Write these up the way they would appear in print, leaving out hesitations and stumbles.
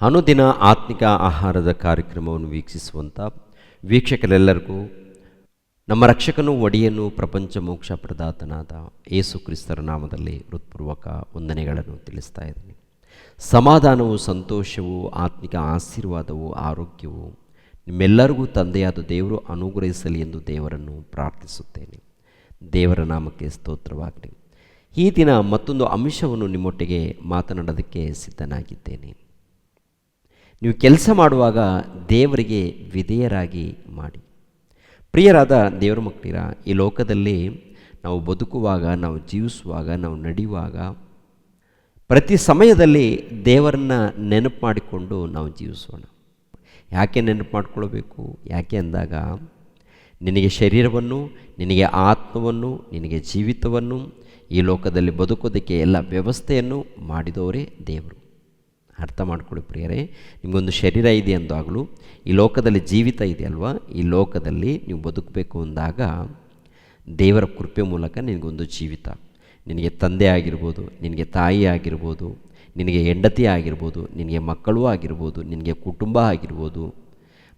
ಅನುದಿನ ಆತ್ಮಿಕ ಆಹಾರದ ಕಾರ್ಯಕ್ರಮವನ್ನು ವೀಕ್ಷಿಸುವಂಥ ವೀಕ್ಷಕರೆಲ್ಲರಿಗೂ ನಮ್ಮ ರಕ್ಷಕನೂ ಒಡೆಯನೂ ಪ್ರಪಂಚ ಮೋಕ್ಷ ಪ್ರದಾತನಾದ ಯೇಸು ಕ್ರಿಸ್ತರ ನಾಮದಲ್ಲಿ ಹೃತ್ಪೂರ್ವಕ ವಂದನೆಗಳನ್ನು ತಿಳಿಸ್ತಾ ಇದ್ದೀನಿ. ಸಮಾಧಾನವು, ಸಂತೋಷವು, ಆತ್ಮಿಕ ಆಶೀರ್ವಾದವು, ಆರೋಗ್ಯವು ನಿಮ್ಮೆಲ್ಲರಿಗೂ ತಂದೆಯಾದ ದೇವರು ಅನುಗ್ರಹಿಸಲಿ ಎಂದು ದೇವರನ್ನು ಪ್ರಾರ್ಥಿಸುತ್ತೇನೆ. ದೇವರ ನಾಮಕ್ಕೆ ಸ್ತೋತ್ರವಾಗಲಿ. ಈ ದಿನ ಮತ್ತೊಂದು ಅಂಶವನ್ನು ನಿಮ್ಮೊಟ್ಟಿಗೆ ಮಾತನಾಡೋದಕ್ಕೆ ಸಿದ್ಧನಾಗಿದ್ದೇನೆ. ನೀವು ಕೆಲಸ ಮಾಡುವಾಗ ದೇವರಿಗೆ ವಿಧೇಯರಾಗಿ ಮಾಡಿ. ಪ್ರಿಯರಾದ ದೇವರ ಮಕ್ಕಳಿರ, ಈ ಲೋಕದಲ್ಲಿ ನಾವು ಬದುಕುವಾಗ, ನಾವು ಜೀವಿಸುವಾಗ, ನಾವು ನಡೆಯುವಾಗ ಪ್ರತಿ ಸಮಯದಲ್ಲಿ ದೇವರನ್ನು ನೆನಪು ಮಾಡಿಕೊಂಡು ನಾವು ಜೀವಿಸೋಣ. ಯಾಕೆ ನೆನಪು ಮಾಡಿಕೊಳ್ಬೇಕು? ಯಾಕೆ ಅಂದಾಗ, ನಿನಗೆ ಶರೀರವನ್ನು, ನಿನಗೆ ಆತ್ಮವನ್ನು, ನಿನಗೆ ಜೀವಿತವನ್ನು, ಈ ಲೋಕದಲ್ಲಿ ಬದುಕೋದಕ್ಕೆ ಎಲ್ಲ ವ್ಯವಸ್ಥೆಯನ್ನು ಮಾಡಿದವರೇ ದೇವರು. ಅರ್ಥ ಮಾಡ್ಕೊಳ್ಳಿ ಪ್ರಿಯರೇ, ನಿಮಗೊಂದು ಶರೀರ ಇದೆ ಅಂದಾಗಲೂ, ಈ ಲೋಕದಲ್ಲಿ ಜೀವಿತ ಇದೆ ಅಲ್ವಾ, ಈ ಲೋಕದಲ್ಲಿ ನೀವು ಬದುಕಬೇಕು ಅಂದಾಗ ದೇವರ ಕೃಪೆ ಮೂಲಕ ನಿನಗೊಂದು ಜೀವಿತ, ನಿನಗೆ ತಂದೆ ಆಗಿರ್ಬೋದು, ನಿನಗೆ ತಾಯಿ ಆಗಿರ್ಬೋದು, ನಿನಗೆ ಹೆಂಡತಿ ಆಗಿರ್ಬೋದು, ನಿನಗೆ ಮಕ್ಕಳು ಆಗಿರ್ಬೋದು, ನಿನಗೆ ಕುಟುಂಬ ಆಗಿರ್ಬೋದು,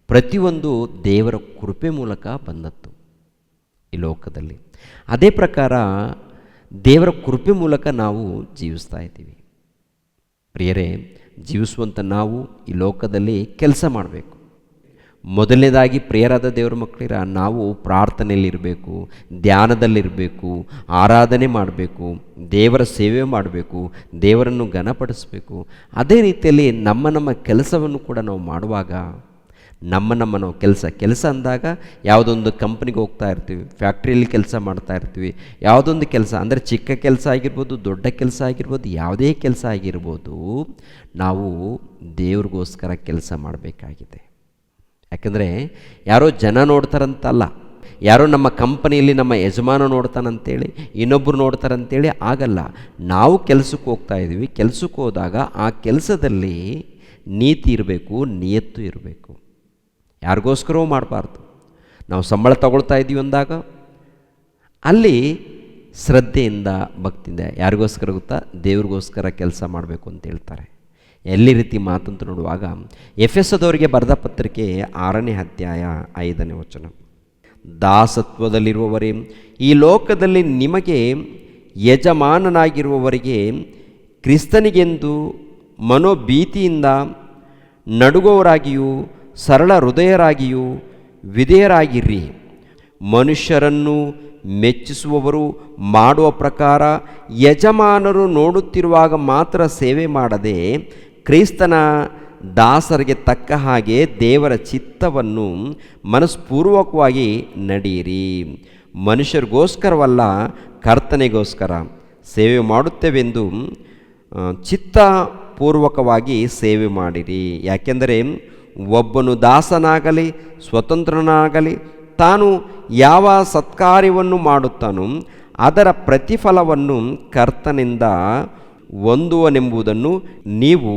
ಪ್ರತಿಯೊಂದು ದೇವರ ಕೃಪೆ ಮೂಲಕ ಬಂದದ್ದು ಈ ಲೋಕದಲ್ಲಿ. ಅದೇ ಪ್ರಕಾರ ದೇವರ ಕೃಪೆ ಮೂಲಕ ನಾವು ಜೀವಿಸ್ತಾ ಇದ್ದೀವಿ. ಪ್ರಿಯರೇ, ಜೀವಿಸುವಂಥ ನಾವು ಈ ಲೋಕದಲ್ಲಿ ಕೆಲಸ ಮಾಡಬೇಕು. ಮೊದಲನೇದಾಗಿ ಪ್ರಿಯರಾದ ದೇವರ ಮಕ್ಕಳಿರ, ನಾವು ಪ್ರಾರ್ಥನೆಯಲ್ಲಿರಬೇಕು, ಧ್ಯಾನದಲ್ಲಿರಬೇಕು, ಆರಾಧನೆ ಮಾಡಬೇಕು, ದೇವರ ಸೇವೆ ಮಾಡಬೇಕು, ದೇವರನ್ನು ಘನಪಡಿಸಬೇಕು. ಅದೇ ರೀತಿಯಲ್ಲಿ ನಮ್ಮ ಕೆಲಸವನ್ನು ಕೂಡ ನಾವು ಮಾಡುವಾಗ ನಾವು ಕೆಲಸ ಅಂದಾಗ ಯಾವುದೊಂದು ಕಂಪ್ನಿಗೆ ಹೋಗ್ತಾ ಇರ್ತೀವಿ, ಫ್ಯಾಕ್ಟ್ರಿಯಲ್ಲಿ ಕೆಲಸ ಮಾಡ್ತಾ ಇರ್ತೀವಿ, ಯಾವುದೊಂದು ಕೆಲಸ ಅಂದರೆ ಚಿಕ್ಕ ಕೆಲಸ ಆಗಿರ್ಬೋದು, ದೊಡ್ಡ ಕೆಲಸ ಆಗಿರ್ಬೋದು, ಯಾವುದೇ ಕೆಲಸ ಆಗಿರ್ಬೋದು, ನಾವು ದೇವ್ರಿಗೋಸ್ಕರ ಕೆಲಸ ಮಾಡಬೇಕಾಗಿದೆ. ಯಾಕಂದರೆ ಯಾರೋ ಜನ ನೋಡ್ತಾರಂತಲ್ಲ, ಯಾರೋ ನಮ್ಮ ಕಂಪನಿಯಲ್ಲಿ ನಮ್ಮ ಯಜಮಾನ ನೋಡ್ತಾನಂತೇಳಿ, ಇನ್ನೊಬ್ಬರು ನೋಡ್ತಾರಂತೇಳಿ ಆಗಲ್ಲ. ನಾವು ಕೆಲಸಕ್ಕೆ ಹೋಗ್ತಾ ಇದ್ದೀವಿ. ಕೆಲಸಕ್ಕೆ ಹೋದಾಗ ಆ ಕೆಲಸದಲ್ಲಿ ನೀತಿ ಇರಬೇಕು, ನಿಯತ್ತು ಇರಬೇಕು. ಯಾರಿಗೋಸ್ಕರವೂ ಮಾಡಬಾರ್ದು. ನಾವು ಸಂಬಳ ತಗೊಳ್ತಾ ಇದ್ದೀವಿ ಅಂದಾಗ ಅಲ್ಲಿ ಶ್ರದ್ಧೆಯಿಂದ, ಭಕ್ತಿಯಿಂದ, ಯಾರಿಗೋಸ್ಕರ ಗೊತ್ತಾ? ದೇವ್ರಿಗೋಸ್ಕರ ಕೆಲಸ ಮಾಡಬೇಕು ಅಂತ ಹೇಳ್ತಾರೆ. ಎಲ್ಲಿ ರೀತಿ ಮಾತಂತ ನೋಡುವಾಗ, ಎಫೆಸದವರಿಗೆ ಬರೆದ ಪತ್ರಿಕೆ 6ನೇ ಅಧ್ಯಾಯ 5ನೇ ವಚನ, ದಾಸತ್ವದಲ್ಲಿರುವವರೇ, ಈ ಲೋಕದಲ್ಲಿ ನಿಮಗೆ ಯಜಮಾನನಾಗಿರುವವರಿಗೆ ಕ್ರಿಸ್ತನಿಗೆಂದು ಮನೋಭೀತಿಯಿಂದ ನಡುಗುವವರಾಗಿಯೂ ಸರಳ ಹೃದಯರಾಗಿಯೂ ವಿಧೇಯರಾಗಿರ್ರಿ. ಮನುಷ್ಯರನ್ನು ಮೆಚ್ಚಿಸುವವರು ಮಾಡುವ ಪ್ರಕಾರ ಯಜಮಾನರು ನೋಡುತ್ತಿರುವಾಗ ಮಾತ್ರ ಸೇವೆ ಮಾಡದೆ, ಕ್ರಿಸ್ತನ ದಾಸರಿಗೆ ತಕ್ಕ ಹಾಗೆ ದೇವರ ಚಿತ್ತವನ್ನು ಮನಸ್ಪೂರ್ವಕವಾಗಿ ನಡೆಯಿರಿ. ಮನುಷ್ಯರಿಗೋಸ್ಕರವಲ್ಲ, ಕರ್ತನಿಗೋಸ್ಕರ ಸೇವೆ ಮಾಡುತ್ತೇವೆಂದು ಚಿತ್ತಪೂರ್ವಕವಾಗಿ ಸೇವೆ ಮಾಡಿರಿ. ಯಾಕೆಂದರೆ ಒಬ್ಬನು ದಾಸನಾಗಲಿ ಸ್ವತಂತ್ರನಾಗಲಿ ತಾನು ಯಾವ ಸತ್ಕಾರ್ಯವನ್ನು ಮಾಡುತ್ತಾನೋ ಅದರ ಪ್ರತಿಫಲವನ್ನು ಕರ್ತನಿಂದ ಹೊಂದುವನೆಂಬುದನ್ನು ನೀವು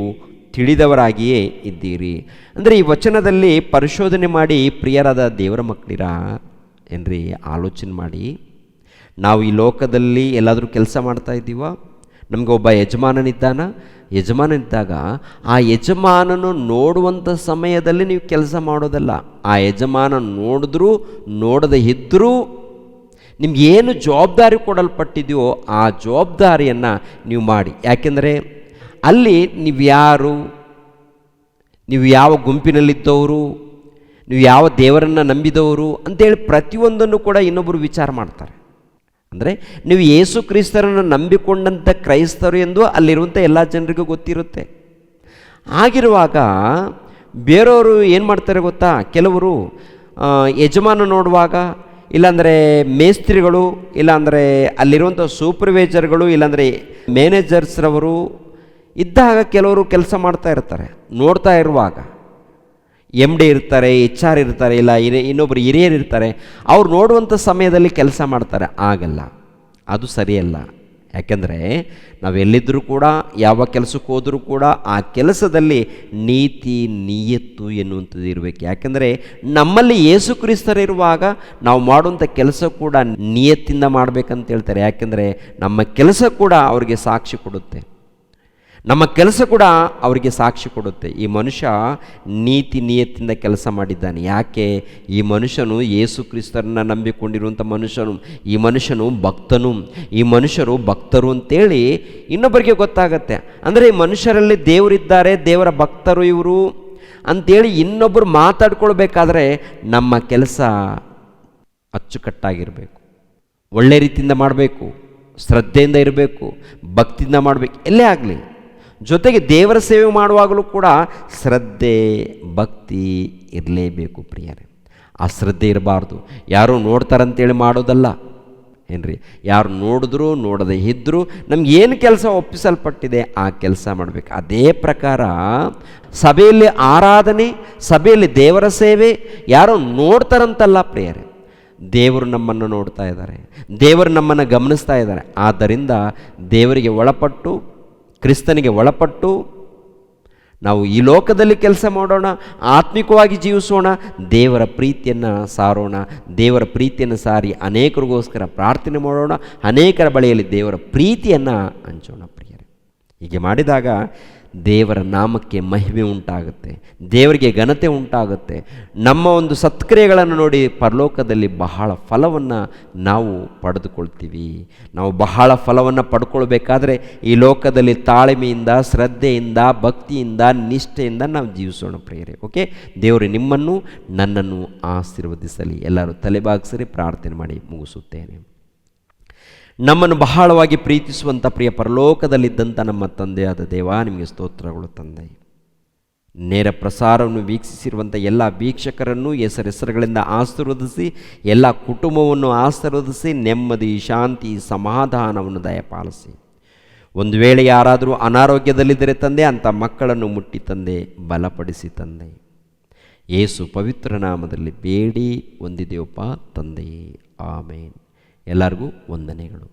ತಿಳಿದವರಾಗಿಯೇ ಇದ್ದೀರಿ. ಅಂದರೆ ಈ ವಚನದಲ್ಲಿ ಪರಿಶೋಧನೆ ಮಾಡಿ ಪ್ರಿಯರಾದ ದೇವರ ಮಕ್ಕಳಿರ ಏನ್ರಿ, ಆಲೋಚನೆ ಮಾಡಿ. ನಾವು ಈ ಲೋಕದಲ್ಲಿ ಎಲ್ಲಾದರೂ ಕೆಲಸ ಮಾಡ್ತಾ ಇದ್ದೀವ? ನಮಗೆ ಒಬ್ಬ ಯಜಮಾನನಿದ್ದಾಗ ಆ ಯಜಮಾನನು ನೋಡುವಂಥ ಸಮಯದಲ್ಲಿ ನೀವು ಕೆಲಸ ಮಾಡೋದಲ್ಲ. ಆ ಯಜಮಾನ ನೋಡಿದ್ರೂ ನೋಡದೇ ಇದ್ದರೂ ನಿಮಗೇನು ಜವಾಬ್ದಾರಿ ಕೊಡಲ್ಪಟ್ಟಿದೆಯೋ ಆ ಜವಾಬ್ದಾರಿಯನ್ನು ನೀವು ಮಾಡಿ. ಯಾಕೆಂದರೆ ಅಲ್ಲಿ ನೀವು ಯಾರು, ನೀವು ಯಾವ ಗುಂಪಿನಲ್ಲಿದ್ದವರು, ನೀವು ಯಾವ ದೇವರನ್ನು ನಂಬಿದವರು ಅಂತೇಳಿ ಪ್ರತಿಯೊಂದನ್ನು ಕೂಡ ಇನ್ನೊಬ್ಬರು ವಿಚಾರ ಮಾಡ್ತಾರೆ. ಅಂದರೆ ನೀವು ಯೇಸು ಕ್ರಿಸ್ತರನ್ನು ನಂಬಿಕೊಂಡಂಥ ಕ್ರೈಸ್ತರು ಎಂದು ಅಲ್ಲಿರುವಂಥ ಎಲ್ಲ ಜನರಿಗೂ ಗೊತ್ತಿರುತ್ತೆ. ಆಗಿರುವಾಗ ಬೇರೆಯವರು ಏನು ಮಾಡ್ತಾರೆ ಗೊತ್ತಾ? ಕೆಲವರು ಯಜಮಾನ ನೋಡುವಾಗ, ಇಲ್ಲಾಂದರೆ ಮೇಸ್ತ್ರಿಗಳು, ಇಲ್ಲಾಂದರೆ ಅಲ್ಲಿರುವಂಥ ಸೂಪರ್ವೈಸರ್ಗಳು, ಇಲ್ಲಾಂದರೆ ಮ್ಯಾನೇಜರ್ಸ್ರವರು ಇದ್ದಾಗ ಕೆಲವರು ಕೆಲಸ ಮಾಡ್ತಾ ಇರ್ತಾರೆ. ನೋಡ್ತಾ ಇರುವಾಗ MD ಇರ್ತಾರೆ, HR ಇರ್ತಾರೆ, ಇಲ್ಲ ಇನ್ನೊಬ್ಬರು ಹಿರಿಯರು ಇರ್ತಾರೆ. ಅವ್ರು ನೋಡುವಂಥ ಸಮಯದಲ್ಲಿ ಕೆಲಸ ಮಾಡ್ತಾರೆ. ಆಗಲ್ಲ, ಅದು ಸರಿಯಲ್ಲ. ಯಾಕೆಂದರೆ ನಾವೆಲ್ಲಿದ್ದರೂ ಕೂಡ, ಯಾವ ಕೆಲಸಕ್ಕೆ ಹೋದರೂ ಕೂಡ ಆ ಕೆಲಸದಲ್ಲಿ ನೀತಿ ನಿಯತ್ತು ಎನ್ನುವಂಥದ್ದು ಇರಬೇಕು. ಯಾಕೆಂದರೆ ನಮ್ಮಲ್ಲಿ ಯೇಸು ಕ್ರಿಸ್ತರಿರುವಾಗ ನಾವು ಮಾಡುವಂಥ ಕೆಲಸ ಕೂಡ ನಿಯತ್ತಿಂದ ಮಾಡಬೇಕಂತ ಹೇಳ್ತಾರೆ. ಯಾಕೆಂದರೆ ನಮ್ಮ ಕೆಲಸ ಕೂಡ ಅವರಿಗೆ ಸಾಕ್ಷಿ ಕೊಡುತ್ತೆ. ನಮ್ಮ ಕೆಲಸ ಕೂಡ ಅವರಿಗೆ ಸಾಕ್ಷಿ ಕೊಡುತ್ತೆ. ಈ ಮನುಷ್ಯ ನೀತಿ ನಿಯತ್ತಿಂದ ಕೆಲಸ ಮಾಡಿದ್ದಾನೆ. ಯಾಕೆ? ಈ ಮನುಷ್ಯನು ಯೇಸು ಕ್ರಿಸ್ತರನ್ನ ನಂಬಿಕೊಂಡಿರುವಂಥ ಮನುಷ್ಯನು, ಈ ಮನುಷ್ಯನು ಭಕ್ತನು, ಈ ಮನುಷ್ಯರು ಭಕ್ತರು ಅಂತೇಳಿ ಇನ್ನೊಬ್ಬರಿಗೆ ಗೊತ್ತಾಗತ್ತೆ. ಅಂದರೆ ಈ ಮನುಷ್ಯರಲ್ಲಿ ದೇವರಿದ್ದಾರೆ, ದೇವರ ಭಕ್ತರು ಇವರು ಅಂಥೇಳಿ ಇನ್ನೊಬ್ಬರು ಮಾತಾಡ್ಕೊಳ್ಬೇಕಾದ್ರೆ ನಮ್ಮ ಕೆಲಸ ಅಚ್ಚುಕಟ್ಟಾಗಿರಬೇಕು, ಒಳ್ಳೆ ರೀತಿಯಿಂದ ಮಾಡಬೇಕು, ಶ್ರದ್ಧೆಯಿಂದ ಇರಬೇಕು, ಭಕ್ತಿಯಿಂದ ಮಾಡಬೇಕು. ಎಲ್ಲೇ ಆಗಲಿ, ಜೊತೆಗೆ ದೇವರ ಸೇವೆ ಮಾಡುವಾಗಲೂ ಕೂಡ ಶ್ರದ್ಧೆ ಭಕ್ತಿ ಇರಲೇಬೇಕು ಪ್ರಿಯರೇ. ಆ ಶ್ರದ್ಧೆ ಇರಬಾರ್ದು. ಯಾರು ನೋಡ್ತಾರಂತೇಳಿ ಮಾಡೋದಲ್ಲ ಏನ್ರಿ. ಯಾರು ನೋಡಿದ್ರು ನೋಡದೆ ಇದ್ದರೂ ನಮಗೇನು ಕೆಲಸ ಒಪ್ಪಿಸಲ್ಪಟ್ಟಿದೆ ಆ ಕೆಲಸ ಮಾಡಬೇಕು. ಅದೇ ಪ್ರಕಾರ ಸಭೆಯಲ್ಲಿ ಆರಾಧನೆ, ಸಭೆಯಲ್ಲಿ ದೇವರ ಸೇವೆ ಯಾರೋ ನೋಡ್ತಾರಂತಲ್ಲ ಪ್ರಿಯರೇ, ದೇವರು ನಮ್ಮನ್ನು ನೋಡ್ತಾ ಇದ್ದಾರೆ, ದೇವರು ನಮ್ಮನ್ನು ಗಮನಿಸ್ತಾ ಇದ್ದಾರೆ. ಆದ್ದರಿಂದ ದೇವರಿಗೆ ಒಳಪಟ್ಟು, ಕ್ರಿಸ್ತನಿಗೆ ಒಳಪಟ್ಟು ನಾವು ಈ ಲೋಕದಲ್ಲಿ ಕೆಲಸ ಮಾಡೋಣ, ಆತ್ಮಿಕವಾಗಿ ಜೀವಿಸೋಣ, ದೇವರ ಪ್ರೀತಿಯನ್ನು ಸಾರೋಣ. ದೇವರ ಪ್ರೀತಿಯನ್ನು ಸಾರಿ ಅನೇಕರಿಗೋಸ್ಕರ ಪ್ರಾರ್ಥನೆ ಮಾಡೋಣ, ಅನೇಕರ ಬಳಿಯಲ್ಲಿ ದೇವರ ಪ್ರೀತಿಯನ್ನು ಹಂಚೋಣ ಪ್ರಿಯರೇ. ಹೀಗೆ ಮಾಡಿದಾಗ ದೇವರ ನಾಮಕ್ಕೆ ಮಹಿಮೆ ಉಂಟಾಗುತ್ತೆ, ದೇವರಿಗೆ ಘನತೆ ಉಂಟಾಗುತ್ತೆ. ನಮ್ಮ ಒಂದು ಸತ್ಕ್ರಿಯೆಗಳನ್ನು ನೋಡಿ ಪರಲೋಕದಲ್ಲಿ ಬಹಳ ಫಲವನ್ನು ನಾವು ಪಡೆದುಕೊಳ್ತೀವಿ. ನಾವು ಬಹಳ ಫಲವನ್ನು ಪಡ್ಕೊಳ್ಬೇಕಾದ್ರೆ ಈ ಲೋಕದಲ್ಲಿ ತಾಳ್ಮೆಯಿಂದ, ಶ್ರದ್ಧೆಯಿಂದ, ಭಕ್ತಿಯಿಂದ, ನಿಷ್ಠೆಯಿಂದ ನಾವು ಜೀವಿಸೋಣ ಪ್ರಿಯರೇ. ಓಕೆ, ದೇವರು ನಿಮ್ಮನ್ನು ನನ್ನನ್ನು ಆಶೀರ್ವದಿಸಲಿ. ಎಲ್ಲರೂ ತಲೆಬಾಗಿಸಿರಿ, ಪ್ರಾರ್ಥನೆ ಮಾಡಿ ಮುಗಿಸುತ್ತೇನೆ. ನಮ್ಮನ್ನು ಬಹಳವಾಗಿ ಪ್ರೀತಿಸುವಂಥ ಪ್ರಿಯ ಪರಲೋಕದಲ್ಲಿದ್ದಂಥ ನಮ್ಮ ತಂದೆಯಾದ ದೇವ, ನಿಮಗೆ ಸ್ತೋತ್ರಗಳು ತಂದೆ. ನೇರ ಪ್ರಸಾರವನ್ನು ವೀಕ್ಷಿಸಿರುವಂಥ ಎಲ್ಲ ವೀಕ್ಷಕರನ್ನು ಹೆಸರುಗಳಿಂದ ಆಶೀರ್ವದಿಸಿ, ಎಲ್ಲ ಕುಟುಂಬವನ್ನು ಆಶೀರ್ವದಿಸಿ, ನೆಮ್ಮದಿ, ಶಾಂತಿ, ಸಮಾಧಾನವನ್ನು ದಯಪಾಲಿಸಿ. ಒಂದು ವೇಳೆ ಯಾರಾದರೂ ಅನಾರೋಗ್ಯದಲ್ಲಿದ್ದರೆ ತಂದೆ, ಅಂಥ ಮಕ್ಕಳನ್ನು ಮುಟ್ಟಿ ತಂದೆ, ಬಲಪಡಿಸಿ ತಂದೆ. ಯೇಸು ಪವಿತ್ರ ನಾಮದಲ್ಲಿ ಬೇಡಿ ಹೊಂದಿದೆಯಪ್ಪ ತಂದೆಯೇ, ಆಮೇನ್. ಎಲ್ಲರಿಗೂ ವಂದನೆಗಳು.